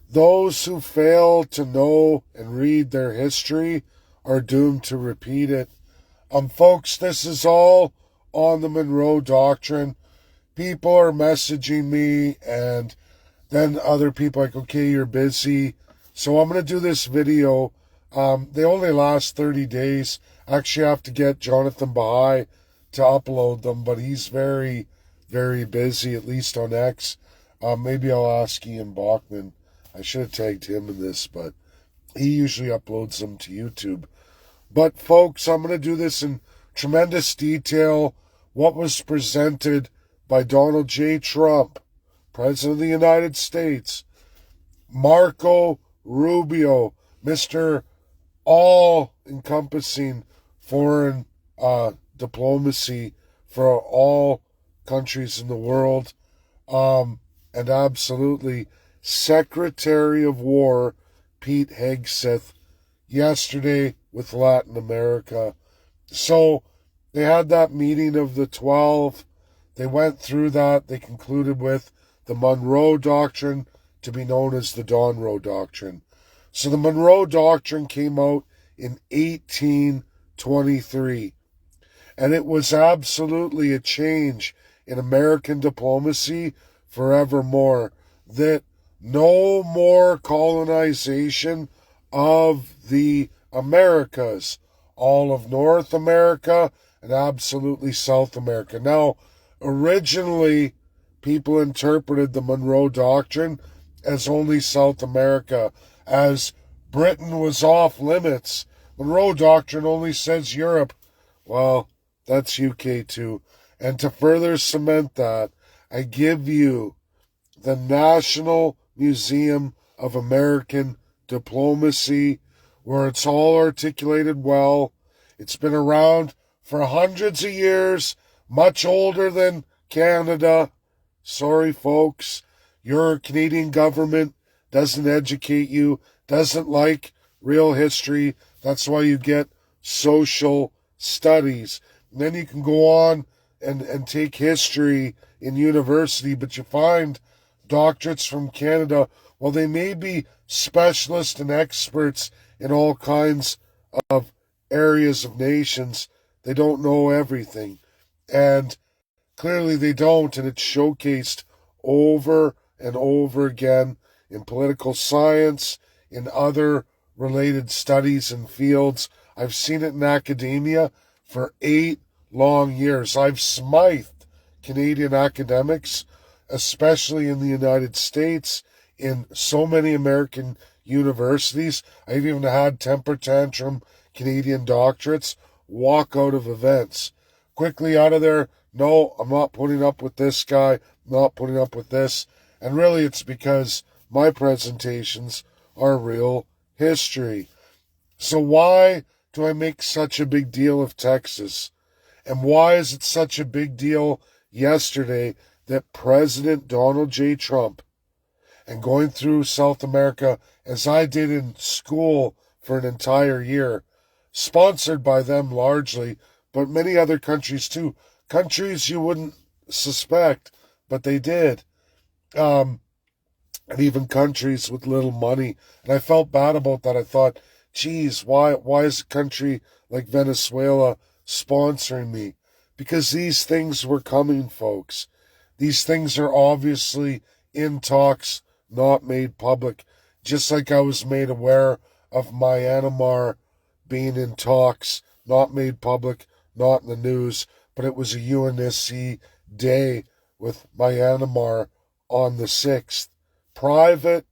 Those who fail to know and read their history are doomed to repeat it. Folks, this is all on the Monroe Doctrine. People are messaging me, and then other people are like, okay, you're busy. So I'm going to do this video. They only last 30 days. Actually, I have to get Jonathan Baha'i to upload them, but he's very, very busy, at least on X. Maybe I'll ask Ian Bjorkman. I should have tagged him in this, but he usually uploads them to YouTube. But folks, I'm going to do this in tremendous detail. What was presented by Donald J. Trump, President of the United States, Marco Rubio, Mr. all-encompassing foreign diplomacy for all countries in the world, and absolutely Secretary of War Pete Hegseth yesterday with Latin America. So they had that meeting of the 12. They went through that. They concluded with the Monroe Doctrine, to be known as the Monroe Doctrine. So the Monroe Doctrine came out in 1823. And it was absolutely a change in American diplomacy forevermore. That no more colonization of the Americas, all of North America and absolutely South America. Now, originally, people interpreted the Monroe Doctrine as only South America, as Britain was off limits. Monroe Doctrine only says Europe. Well, that's UK too. And to further cement that, I give you the National Museum of American Diplomacy, where it's all articulated well. It's been around for hundreds of years, much older than Canada. Sorry, folks. Your Canadian government doesn't educate you, doesn't like real history. That's why you get social studies. And then you can go on and take history in university, but you find doctorates from Canada, well, they may be specialists and experts in all kinds of areas of nations. They don't know everything. And clearly they don't, and it's showcased over and over again in political science, in other related studies and fields. I've seen it in academia for 8 long years. I've smithed Canadian academics, especially in the United States, in so many American universities. I've even had temper tantrum Canadian doctorates walk out of events. Quickly out of there, no, I'm not putting up with this guy, I'm not putting up with this. And really it's because my presentations are real history. So why do I make such a big deal of Texas? And why is it such a big deal yesterday that President Donald J. Trump, and going through South America as I did in school for an entire year, sponsored by them largely, but many other countries too, countries you wouldn't suspect, but they did, and even countries with little money. And I felt bad about that. I thought, geez, why is a country like Venezuela sponsoring me? Because these things were coming, folks. These things are obviously in talks, not made public. Just like I was made aware of Myanmar being in talks, not made public, not in the news, but it was a UNSC day with Myanmar on the 6th. Private,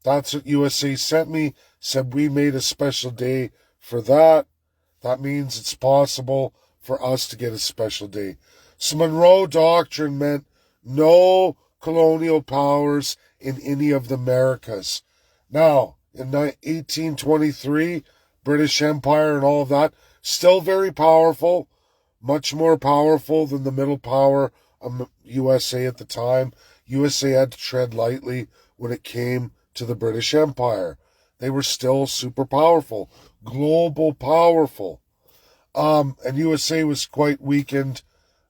that's what USA sent me, said we made a special day for that. That means it's possible for us to get a special day. So Monroe Doctrine meant no colonial powers in any of the Americas. Now, in 1823, British Empire and all of that, still very powerful, much more powerful than the middle power of USA at the time. USA had to tread lightly when it came to the British Empire. They were still super powerful, global powerful. And USA was quite weakened.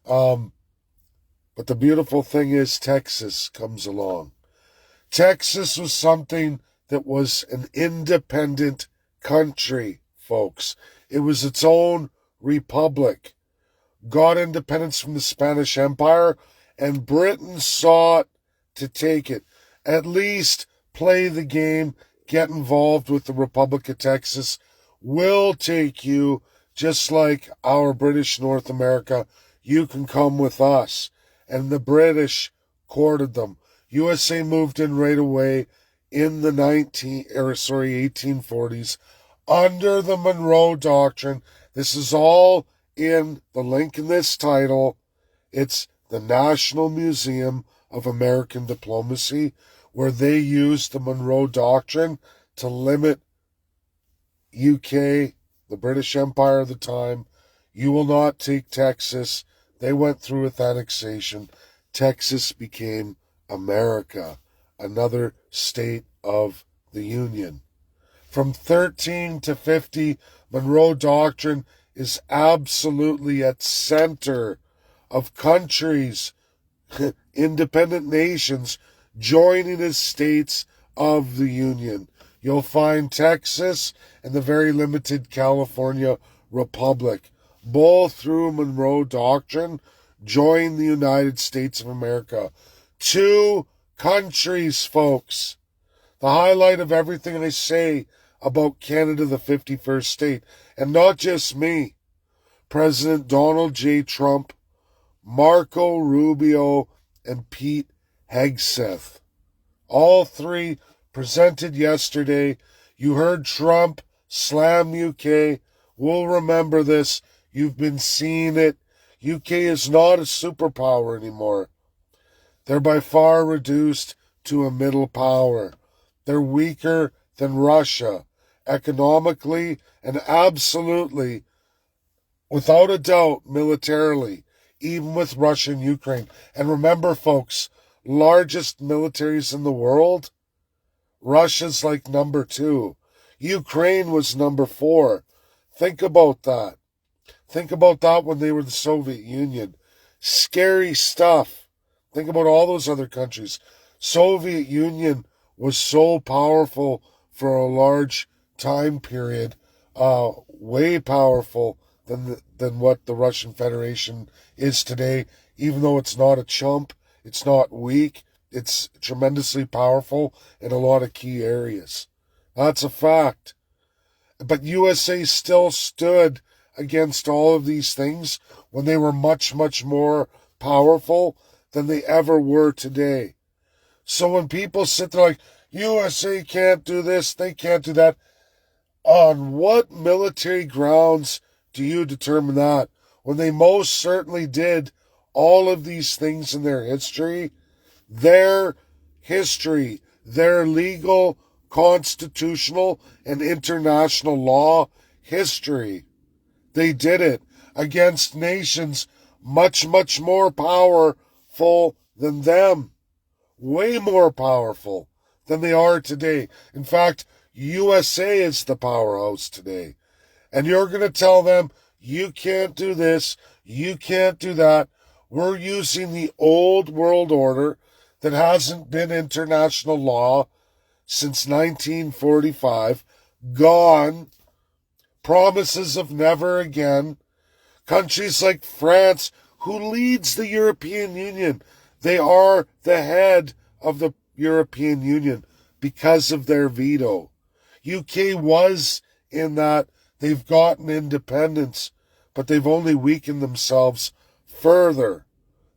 But the beautiful thing is Texas comes along. Texas was something that was an independent country, folks. It was its own republic. Got independence from the Spanish Empire, and Britain sought to take it. At least play the game, get involved with the Republic of Texas. We'll take you, just like our British North America. You can come with us. And the British courted them. USA moved in right away in the 1840s under the Monroe Doctrine. This is all in the link in this title. It's the National Museum of American Diplomacy, where they used the Monroe Doctrine to limit UK, the British Empire of the time. You will not take Texas. They went through with annexation. Texas became America, another state of the Union. From 13 to 50, Monroe Doctrine is absolutely at center of countries, independent nations, joining as states of the Union. You'll find Texas and the very limited California Republic, both through Monroe Doctrine, join the United States of America. 2 countries, folks. The highlight of everything I say about Canada, the 51st state, and not just me. President Donald J. Trump, Marco Rubio, and Pete Hegseth. All 3 presented yesterday. You heard Trump slam UK. We'll remember this. You've been seeing it. UK is not a superpower anymore. They're by far reduced to a middle power. They're weaker than Russia, economically and absolutely, without a doubt, militarily, even with Russia and Ukraine. And remember, folks, largest militaries in the world, Russia's like number 2. Ukraine was number 4. Think about that. Think about that when they were the Soviet Union. Scary stuff. Think about all those other countries. Soviet Union was so powerful for a large time period, way powerful than what the Russian Federation is today. Even though it's not a chump, it's not weak, it's tremendously powerful in a lot of key areas. That's a fact. But USA still stood against all of these things when they were much, much more powerful than they ever were today. So when people sit there like, USA can't do this, they can't do that, on what military grounds do you determine that? When they most certainly did all of these things in their history, their legal, constitutional, and international law history. They did it against nations much, much more powerful than them. Way more powerful than they are today. In fact, USA is the powerhouse today. And you're going to tell them, you can't do this, you can't do that. We're using the old world order that hasn't been international law since 1945. Gone. Promises of never again. Countries like France, who leads the European Union, they are the head of the European Union because of their veto. UK was in that. They've gotten independence, but they've only weakened themselves further.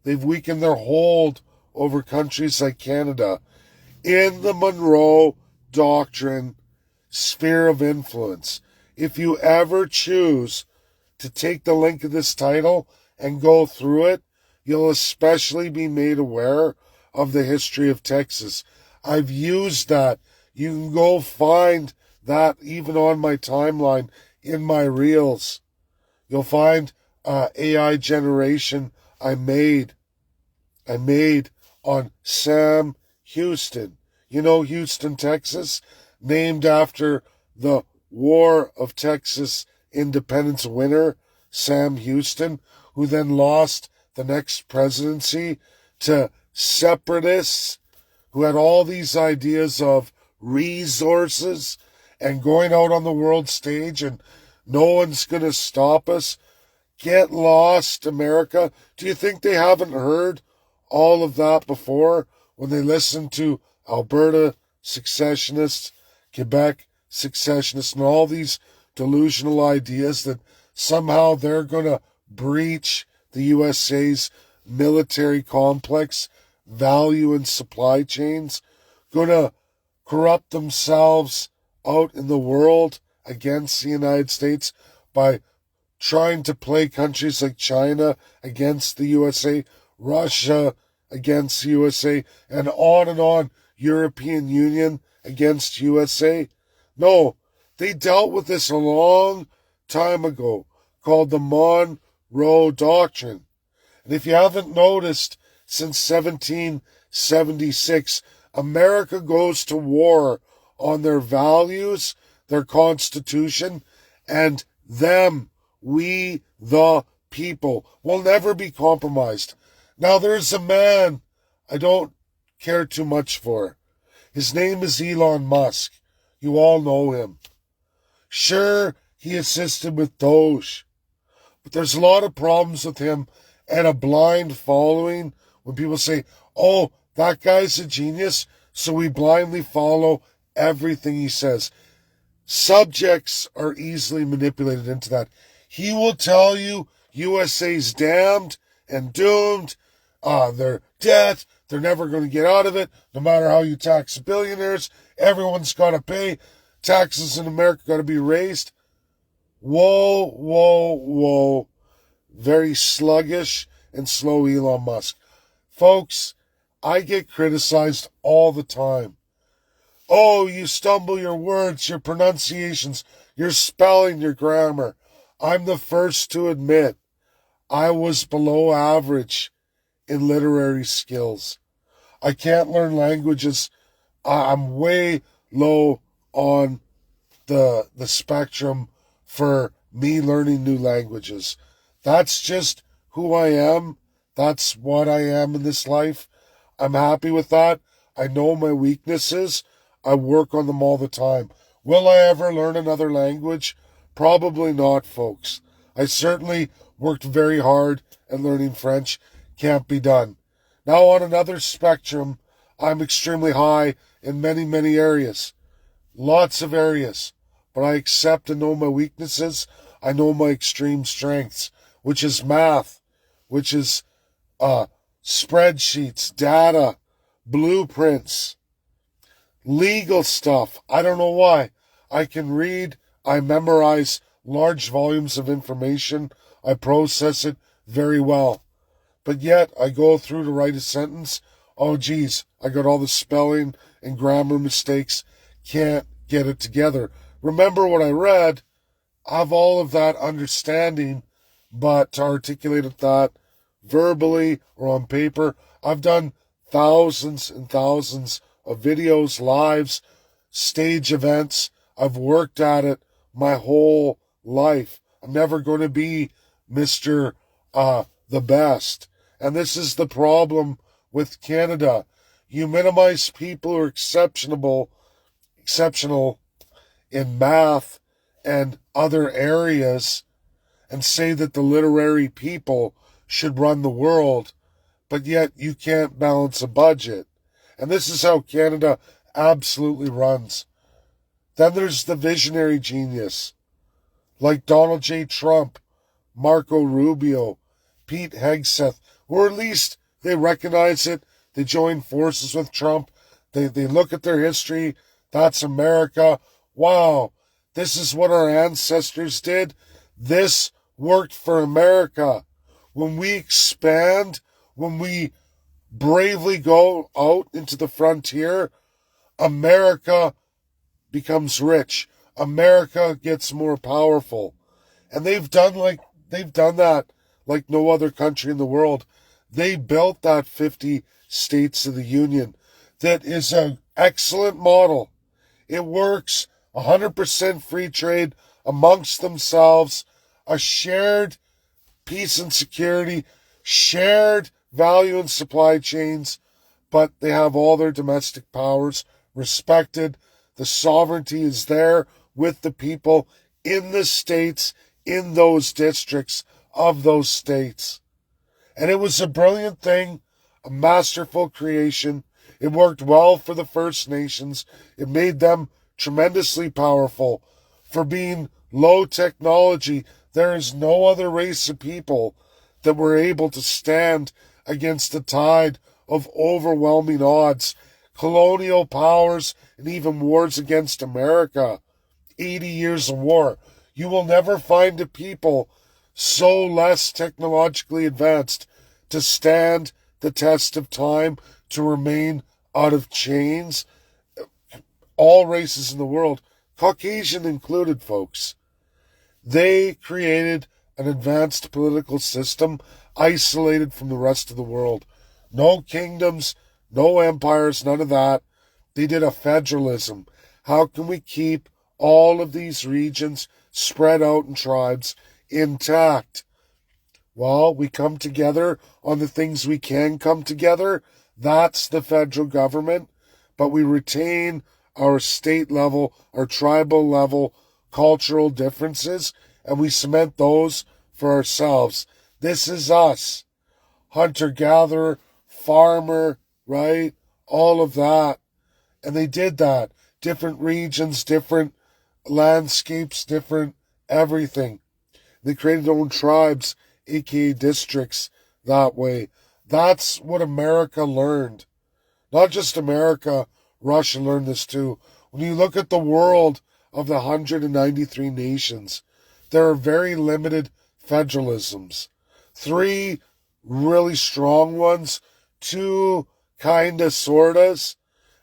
They've weakened their hold over countries like Canada in the Monroe Doctrine sphere of influence. If you ever choose to take the link of this title and go through it, you'll especially be made aware of the history of Texas. I've used that. You can go find that even on my timeline in my reels. You'll find AI generation I made on Sam Houston. You know Houston, Texas? Named after the War of Texas independence winner, Sam Houston, who then lost the next presidency to separatists who had all these ideas of resources and going out on the world stage and no one's going to stop us. Get lost, America. Do you think they haven't heard all of that before when they listen to Alberta secessionists, Quebec secessionists, and all these delusional ideas that somehow they're going to breach the USA's military complex, value and supply chains, going to corrupt themselves out in the world against the United States by trying to play countries like China against the USA, Russia against the USA, and on, European Union against USA? No, they dealt with this a long time ago, called the Monroe Doctrine. And if you haven't noticed, since 1776, America goes to war on their values, their constitution, and them, we the people, will never be compromised. Now there's a man I don't care too much for. His name is Elon Musk. You all know him. Sure, he assisted with Doge, but there's a lot of problems with him and a blind following when people say, oh, that guy's a genius, so we blindly follow everything he says. Subjects are easily manipulated into that. He will tell you USA's damned and doomed. They're dead. They're never going to get out of it. No matter how you tax billionaires, everyone's got to pay. Taxes in America got to be raised. Whoa, whoa, whoa. Very sluggish and slow Elon Musk. Folks, I get criticized all the time. Oh, you stumble your words, your pronunciations, your spelling, your grammar. I'm the first to admit I was below average in literary skills. I can't learn languages. I'm way low on the spectrum for me learning new languages. That's just who I am. That's what I am in this life. I'm happy with that. I know my weaknesses. I work on them all the time. Will I ever learn another language? Probably not, folks. I certainly worked very hard at learning French. Can't be done. Now on another spectrum, I'm extremely high in many, many areas. Lots of areas. But I accept and know my weaknesses. I know my extreme strengths, which is math, which is spreadsheets, data, blueprints, legal stuff. I don't know why. I can read. I memorize large volumes of information. I process it very well. But yet, I go through to write a sentence. Oh, geez, I got all the spelling and grammar mistakes. Can't get it together. Remember what I read. I have all of that understanding, but to articulate that verbally or on paper, I've done thousands and thousands of videos, lives, stage events. I've worked at it my whole life. I'm never going to be Mr. The best. And this is the problem with Canada. You minimize people who are exceptional in math and other areas and say that the literary people should run the world, but yet you can't balance a budget. And this is how Canada absolutely runs. Then there's the visionary genius, like Donald J. Trump, Marco Rubio, Pete Hegseth, or at least they recognize it. They join forces with Trump. They look at their history. That's America. Wow, this is what our ancestors did. This worked for America. When we expand, when we bravely go out into the frontier, America becomes rich. America gets more powerful. And they've done that like no other country in the world. They built that 50 states of the Union. That is an excellent model. It works. 100% free trade amongst themselves. A shared peace and security. Shared value and supply chains. but they have all their domestic powers respected. The sovereignty is there with the people in the states, in those districts of those states. And it was a brilliant thing, a masterful creation. It worked well for the First Nations. It made them tremendously powerful. For being low technology, there is no other race of people that were able to stand against the tide of overwhelming odds, colonial powers, and even wars against America. 80 years of war. You will never find a people so less technologically advanced to stand the test of time, to remain out of chains. All races in the world, Caucasian included, folks. They created an advanced political system isolated from the rest of the world. No kingdoms, no empires, none of that. They did a federalism. How can we keep all of these regions spread out in tribes intact? Well, we come together on the things we can come together. That's the federal government. But we retain our state level, our tribal level, cultural differences, and we cement those for ourselves. This is us. Hunter-gatherer, farmer, right? All of that. And they did that. Different regions, different landscapes, different everything. They created their own tribes, aka districts, that way. That's what America learned. Not just America, Russia learned this too. When you look at the world of the 193 nations, there are very limited federalisms. 3 really strong ones, 2 kinda sortas.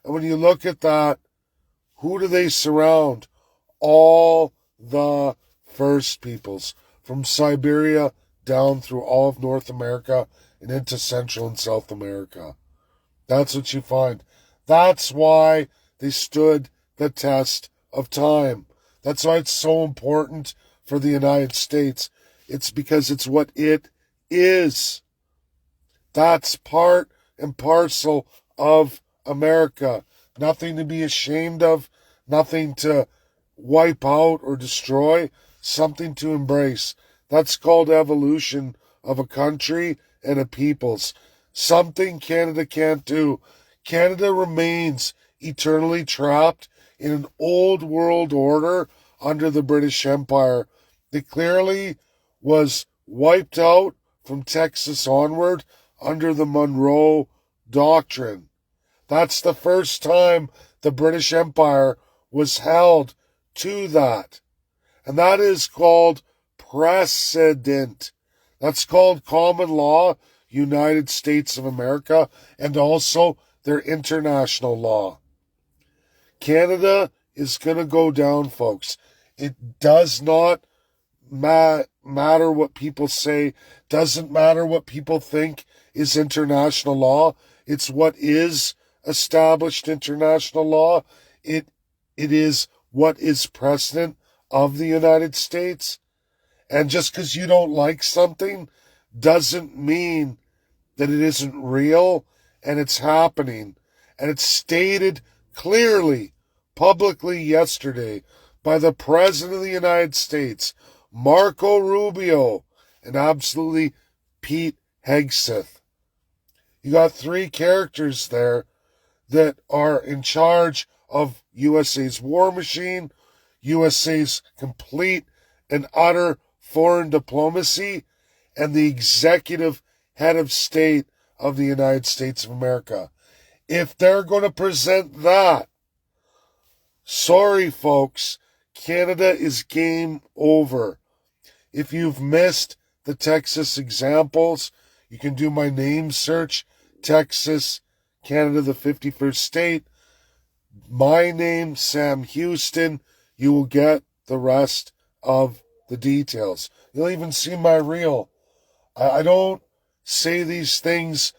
And when you look at that, who do they surround? All the First Peoples, from Siberia down through all of North America and into Central and South America. That's what you find. That's why they stood the test of time. That's why it's so important for the United States. It's because it's what it is. That's part and parcel of America. Nothing to be ashamed of, nothing to wipe out or destroy, something to embrace. That's called evolution of a country and a people's. Something Canada can't do. Canada remains eternally trapped in an old world order under the British Empire that clearly was wiped out from Texas onward under the Monroe Doctrine. That's the first time the British Empire was held to that. And that is called precedent. That's called common law, United States of America, and also their international law. Canada is going to go down, folks. It does not matter what people say, doesn't matter what people think is international law. It's what is established international law. It is what is precedent of the United States. And just because you don't like something doesn't mean that it isn't real, and it's happening. And it's stated clearly, publicly yesterday by the President of the United States, Marco Rubio, and absolutely Pete Hegseth. You got 3 characters there that are in charge of USA's war machine, USA's complete and utter foreign diplomacy, and the executive head of state of the United States of America. If they're going to present that, sorry folks, Canada is game over. If you've missed the Texas examples, you can do my name search, Texas, Canada, the 51st state. My name, Sam Houston. You will get the rest of the details. You'll even see my reel. I don't say these things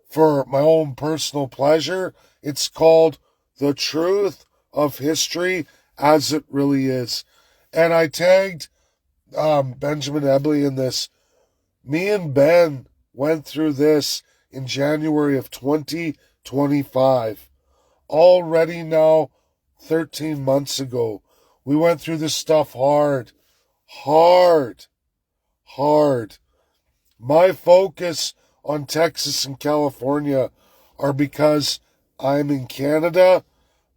for my own personal pleasure. It's called the truth of history as it really is. And I tagged Benjamin Eble in this. Me and Ben went through this in January of 2020 25. Already now, 13 months ago, we went through this stuff hard. My focus on Texas and California are because I'm in Canada,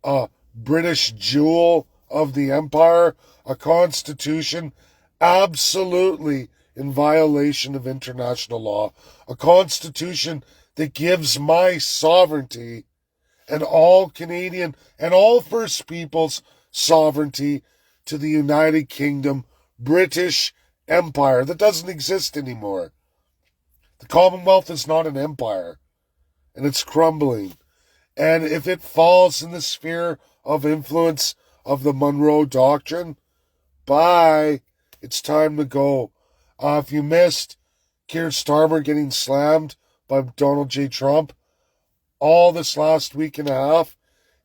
a British jewel of the empire, a constitution absolutely in violation of international law, a constitution that gives my sovereignty and all Canadian and all First Peoples sovereignty to the United Kingdom, British Empire that doesn't exist anymore. The Commonwealth is not an empire, and it's crumbling. And if it falls in the sphere of influence of the Monroe Doctrine, bye. It's time to go. If you missed Keir Starmer getting slammed by Donald J. Trump all this last week and a half,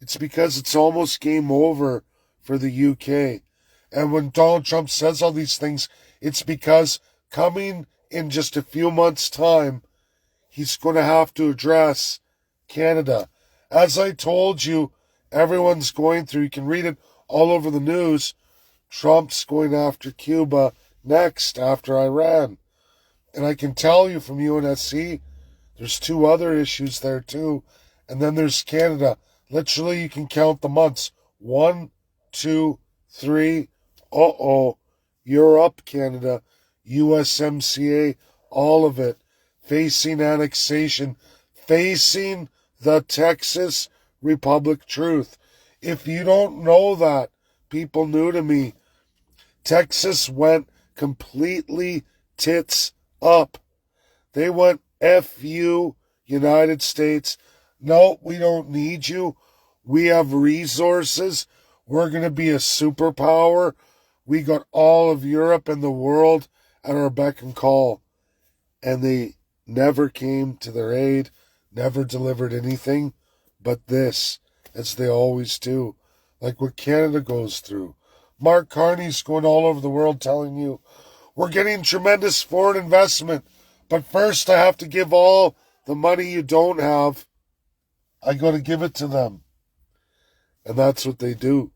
it's because it's almost game over for the UK. And when Donald Trump says all these things, it's because coming in just a few months' time, he's going to have to address Canada. As I told you, everyone's going through, you can read it all over the news, Trump's going after Cuba next after Iran. And I can tell you from UNSC, there's 2 other issues there too. And then there's Canada. Literally, you can count the months. 1, 2, 3. You're up, Canada. USMCA, all of it. Facing annexation. Facing the Texas Republic truth. If you don't know that, people new to me, Texas went completely tits up. They went F you, United States. No, we don't need you. We have resources. We're going to be a superpower. We got all of Europe and the world at our beck and call. And they never came to their aid, never delivered anything but this, as they always do, like what Canada goes through. Mark Carney's going all over the world telling you, we're getting tremendous foreign investment, but first I have to give all the money you don't have. I got to give it to them. And that's what they do.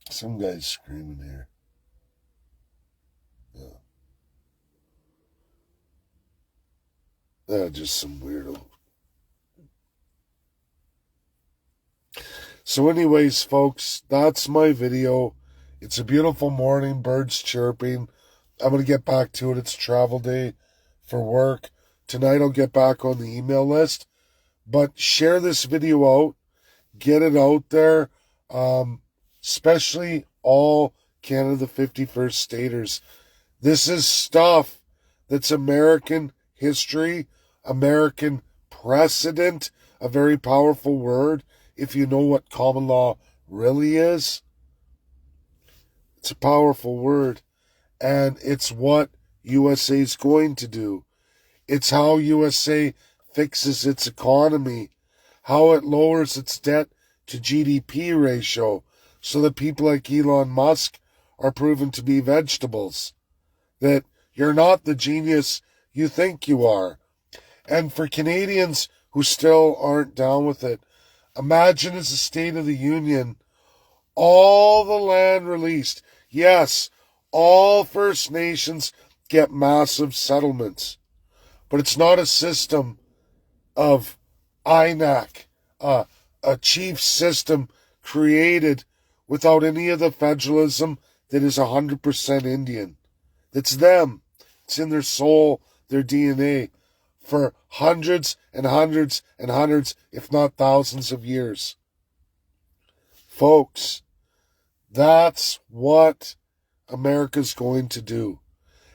Some guy's screaming here. Just some weirdo. So anyways, folks, that's my video. It's a beautiful morning, birds chirping. I'm going to get back to it. It's travel day for work. Tonight I'll get back on the email list. But share this video out. Get it out there. Especially all Canada 51st staters. This is stuff that's American history, American precedent, a very powerful word. If you know what common law really is, it's a powerful word. And it's what USA is going to do. It's how USA fixes its economy, how it lowers its debt to GDP ratio, so that people like Elon Musk are proven to be vegetables. That you're not the genius you think you are. And for Canadians who still aren't down with it, imagine as a State of the Union, all the land released. Yes, all First Nations get massive settlements. But it's not a system of INAC, a chief system created without any of the federalism that is 100% Indian. It's them. It's in their soul, their DNA, for hundreds and hundreds and hundreds, if not thousands of years. Folks, that's what America's going to do.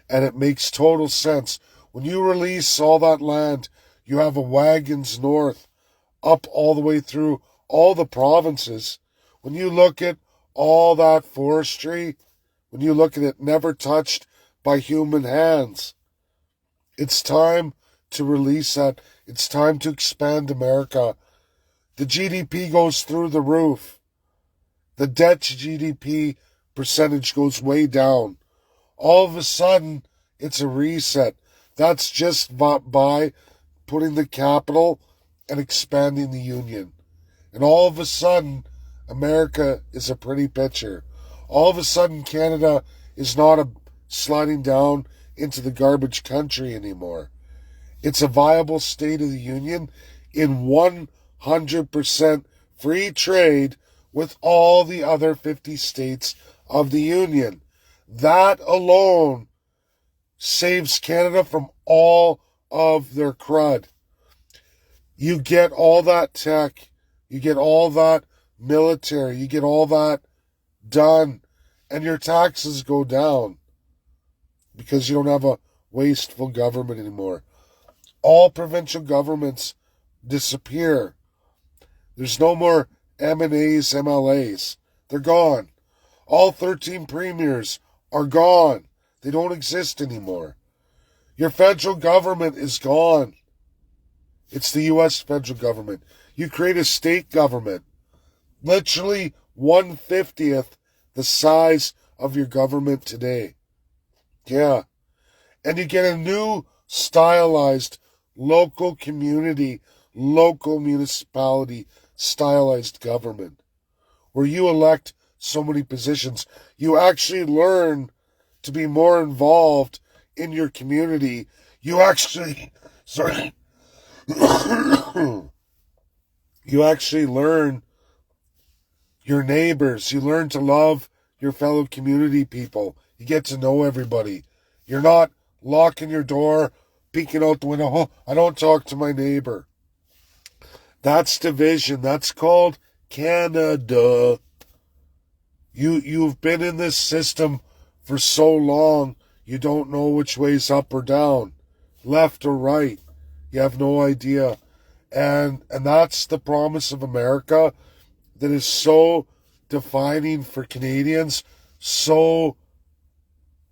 And it makes total sense. When you release all that land, you have a wagons north, up all the way through all the provinces. When you look at all that forestry, when you look at it never touched by human hands, it's time to release that. It's time to expand America. The GDP goes through the roof. The debt to GDP percentage goes way down. All of a sudden, it's a reset. That's just by putting the capital and expanding the Union. And all of a sudden, America is a pretty picture. All of a sudden, Canada is not sliding down into the garbage country anymore. It's a viable state of the Union in 100% free trade with all the other 50 states of the Union. That alone saves Canada from all of their crud. You get all that tech, you get all that military, you get all that done, and your taxes go down because you don't have a wasteful government anymore. All provincial governments disappear. There's no more MNAs, MLAs. They're gone. All 13 premiers are gone. They don't exist anymore. Your federal government is gone. It's the U.S. federal government. You create a state government. Literally 1/50th the size of your government today. Yeah. And you get a new stylized local community, local municipality stylized government where you elect so many positions. You actually learn to be more involved in your community. You actually, you actually learn your neighbors. You learn to love your fellow community people. You get to know everybody. You're not locking your door, peeking out the window. Oh, I don't talk to my neighbor. That's division. That's called Canada. You've been in this system for so long, you don't know which way's up or down, left or right. You have no idea. And that's the promise of America that is so defining for Canadians, so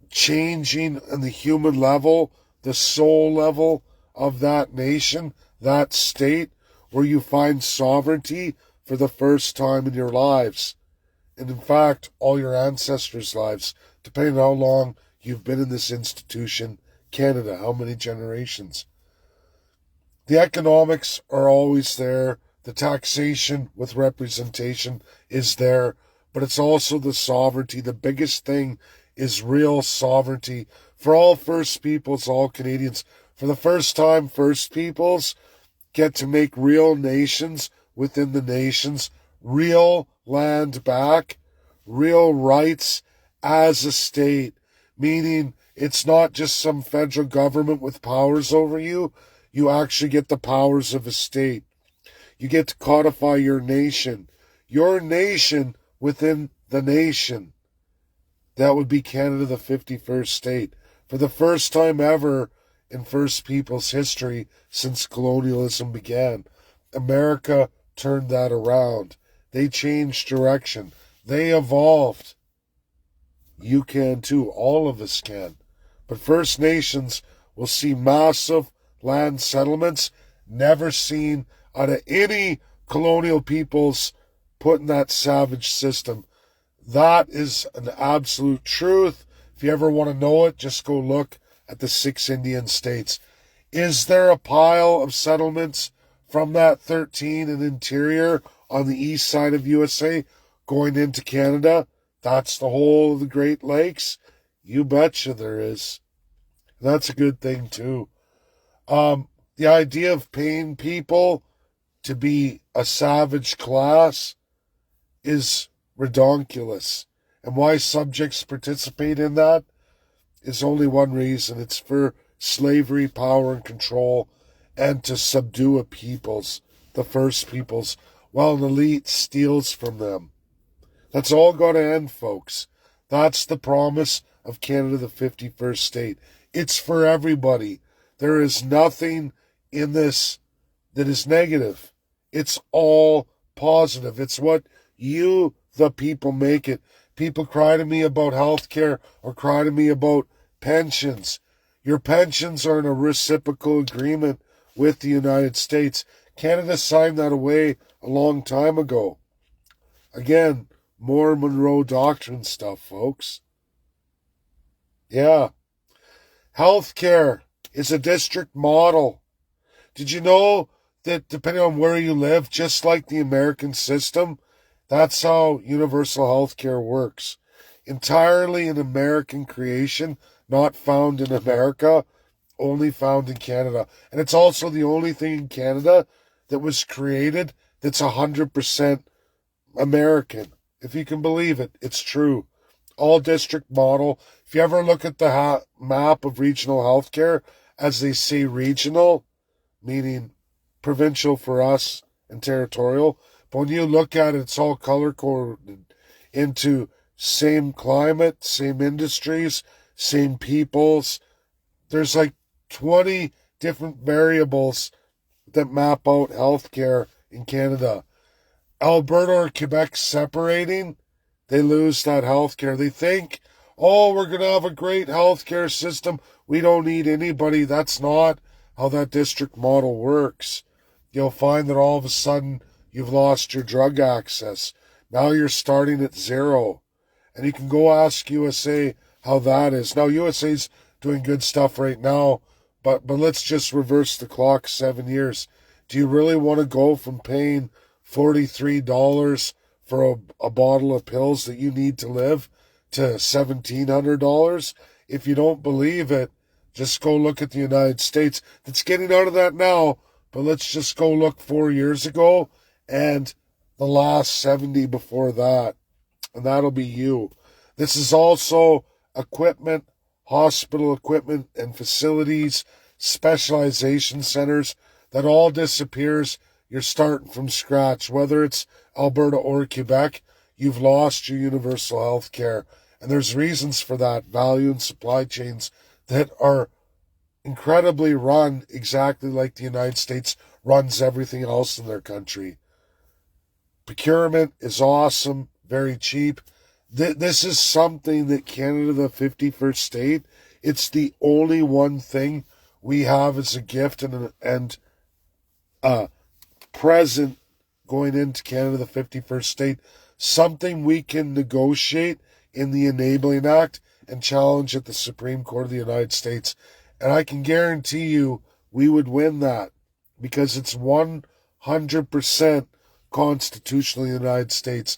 changing on the human level, the soul level of that nation, that state, where you find sovereignty for the first time in your lives. And in fact, all your ancestors' lives, depending on how long you've been in this institution, Canada, how many generations. The economics are always there. The taxation with representation is there. But it's also the sovereignty. The biggest thing is real sovereignty. For all First Peoples, all Canadians, for the first time, First Peoples get to make real nations within the nations, real land back, real rights as a state, meaning it's not just some federal government with powers over you. You actually get the powers of a state. You get to codify your nation within the nation. That would be Canada, the 51st state. For the first time ever in First Peoples history since colonialism began, America turned that around. They changed direction. They evolved. You can too. All of us can. But First Nations will see massive land settlements never seen out of any colonial peoples put in that savage system. That is an absolute truth. If you ever want to know it, just go look at the 6 Indian states. Is there a pile of settlements from that 13 in interior on the east side of USA going into Canada? That's the whole of the Great Lakes? You betcha there is. That's a good thing too. The idea of paying people to be a savage class is redonkulous. And why subjects participate in that is only one reason. It's for slavery, power, and control, and to subdue a peoples, the First Peoples, while an elite steals from them. That's all got to end, folks. That's the promise of Canada, the 51st state. It's for everybody. There is nothing in this that is negative. It's all positive. It's what you, the people, make it. People cry to me about health care or cry to me about pensions. Your pensions are in a reciprocal agreement with the United States. Canada signed that away a long time ago. Again, more Monroe Doctrine stuff, folks. Yeah. Health care is a district model. Did you know that depending on where you live, just like the American system, that's how universal health care works. Entirely an American creation, not found in America, only found in Canada. And it's also the only thing in Canada that was created that's 100% American. If you can believe it, it's true. All district model. If you ever look at the map of regional healthcare, as they say regional, meaning provincial for us and territorial, but when you look at it, it's all color-coded into same climate, same industries, same peoples. There's like 20 different variables that map out healthcare in Canada. Alberta or Quebec separating, they lose that healthcare. They think, oh, we're going to have a great healthcare system. We don't need anybody. That's not how that district model works. You'll find that all of a sudden you've lost your drug access. Now you're starting at zero. And you can go ask USA how that is. Now, USA's doing good stuff right now, but let's just reverse the clock 7 years. Do you really want to go from paying $43 for a bottle of pills that you need to live to $1,700? If you don't believe it, just go look at the United States. That's getting out of that now, but let's just go look 4 years ago and the last 70 before that, and that'll be you. This is also equipment, hospital equipment and facilities, specialization centers, that all disappears. You're starting from scratch. Whether it's Alberta or Quebec, you've lost your universal health care. And there's reasons for that. Value and supply chains that are incredibly run exactly like the United States runs everything else in their country. Procurement is awesome, very cheap. This is something that Canada, the 51st state, it's the only one thing we have as a gift and present going into Canada, the 51st state, something we can negotiate in the Enabling Act and challenge at the Supreme Court of the United States. And I can guarantee you we would win that because it's 100% constitutional in the United States.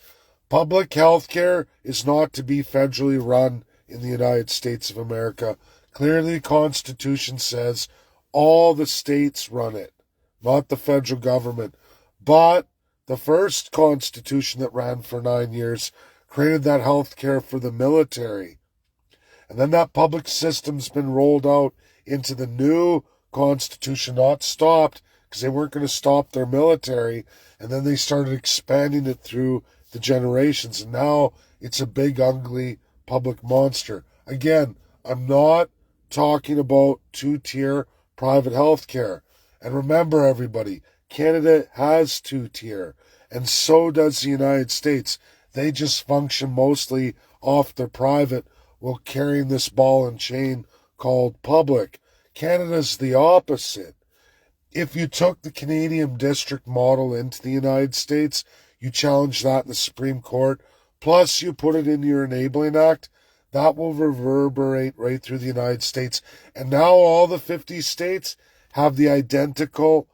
Public health care is not to be federally run in the United States of America. Clearly, the Constitution says all the states run it, not the federal government. But the first Constitution that ran for 9 years created that health care for the military. And then that public system's been rolled out into the new Constitution, not stopped, because they weren't going to stop their military. And then they started expanding it through the generations. And now it's a big, ugly public monster. Again, I'm not talking about two-tier private health care. And remember, everybody, Canada has two-tier, and so does the United States. They just function mostly off their private while carrying this ball and chain called public. Canada's the opposite. If you took the Canadian district model into the United States, you challenge that in the Supreme Court, plus you put it in your Enabling Act, that will reverberate right through the United States. And now all the 50 states have the identical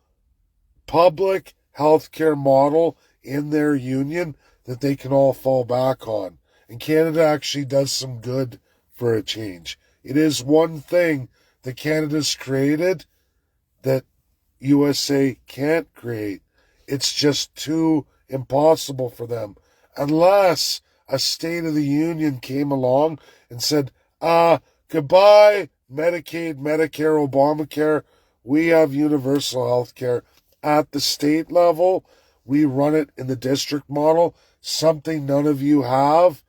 public healthcare model in their union that they can all fall back on. And Canada actually does some good for a change. It is one thing that Canada's created that USA can't create. It's just too impossible for them. Unless a State of the Union came along and said, goodbye, Medicaid, Medicare, Obamacare. We have universal health care at the state level. We run it in the district model, something none of you have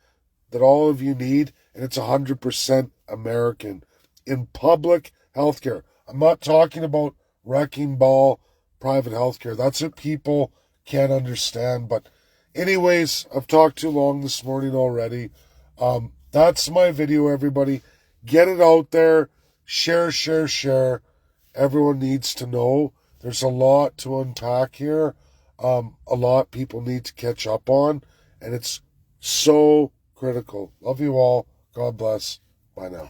that all of you need, and it's 100% American in public health care. I'm not talking about wrecking ball private health care. That's what people can't understand. But anyways, I've talked too long this morning already. That's my video, everybody. Get it out there. Share, share, share. Everyone needs to know. There's a lot to unpack here. A lot people need to catch up on. And it's so critical. Love you all. God bless. Bye now.